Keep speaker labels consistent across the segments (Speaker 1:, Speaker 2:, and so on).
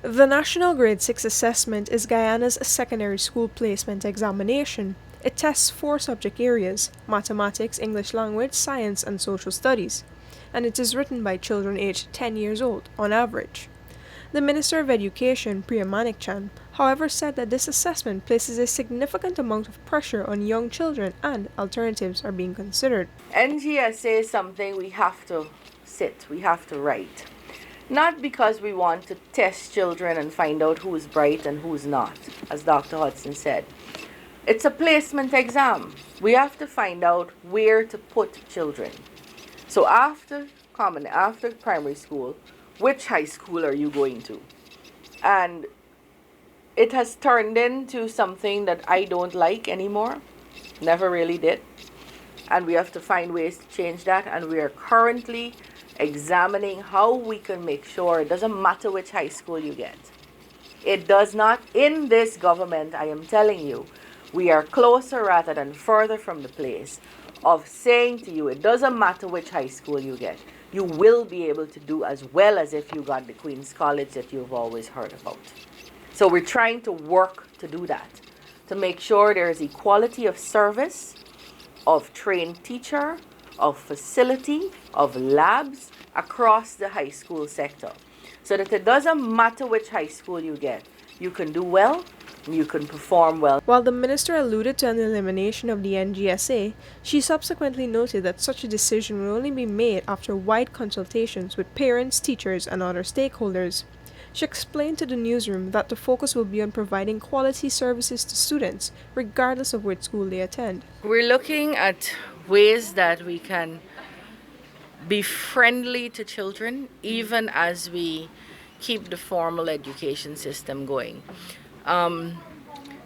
Speaker 1: The National Grade 6 Assessment is Guyana's secondary school placement examination. It tests four subject areas: mathematics, English language, science, and social studies, and it is written by children aged 10 years old, on average. The Minister of Education, Priya Manikchan, however, said that this assessment places a significant amount of pressure on young children and alternatives are being considered.
Speaker 2: NGSA is something we have to we have to write. Not because we want to test children and find out who's bright and who's not, as Dr. Hudson said. It's a placement exam. We have to find out where to put children. So after primary school, which high school are you going to? And it has turned into something that I don't like anymore. Never really did. And we have to find ways to change that. And we are currently examining how we can make sure it doesn't matter which high school you get. It does not. In this government, I am telling you, we are closer rather than further from the place of saying to you, it doesn't matter which high school you get. You will be able to do as well as if you got the Queen's College that you've always heard about. So we're trying to work to do that, to make sure there is equality of service, of trained teacher, of facility, of labs across the high school sector. So that it doesn't matter which high school you get, you can do well, you can perform well.
Speaker 1: While the minister alluded to an elimination of the NGSA, she subsequently noted that such a decision will only be made after wide consultations with parents, teachers, and other stakeholders. She explained to the newsroom that the focus will be on providing quality services to students, regardless of which school they attend.
Speaker 2: We're looking at ways that we can be friendly to children, even as we keep the formal education system going.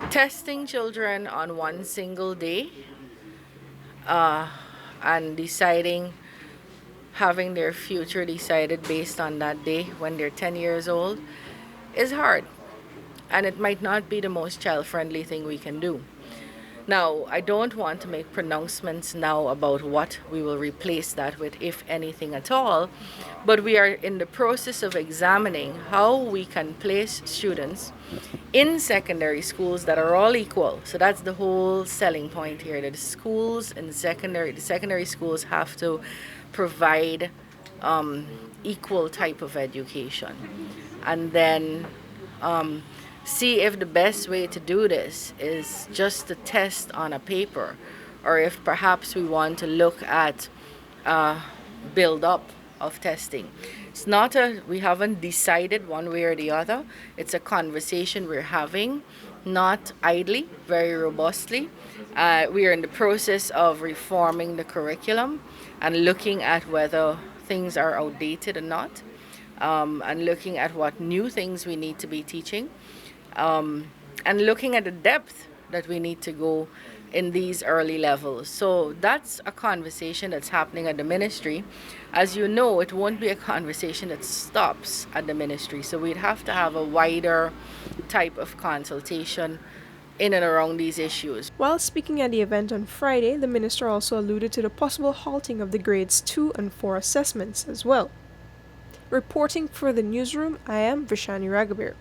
Speaker 2: Testing children on one single day and having their future decided based on that day when they're 10 years old is hard. And it might not be the most child-friendly thing we can do. Now, I don't want to make pronouncements now about what we will replace that with, if anything at all, but we are in the process of examining how we can place students in secondary schools that are all equal. So that's the whole selling point here, that the secondary schools have to provide equal type of education. And then see if the best way to do this is just to test on a paper, or if perhaps we want to look at build up of testing. It's not we haven't decided one way or the other. It's a conversation we're having, not idly, very robustly. We are in the process of reforming the curriculum and looking at whether things are outdated or not, and looking at what new things we need to be teaching. And looking at the depth that we need to go in these early levels. So that's a conversation that's happening at the ministry. As you know, it won't be a conversation that stops at the ministry. So we'd have to have a wider type of consultation in and around these issues.
Speaker 1: While speaking at the event on Friday, the minister also alluded to the possible halting of the grades 2 and 4 assessments as well. Reporting for the newsroom, I am Vishani Raghabir.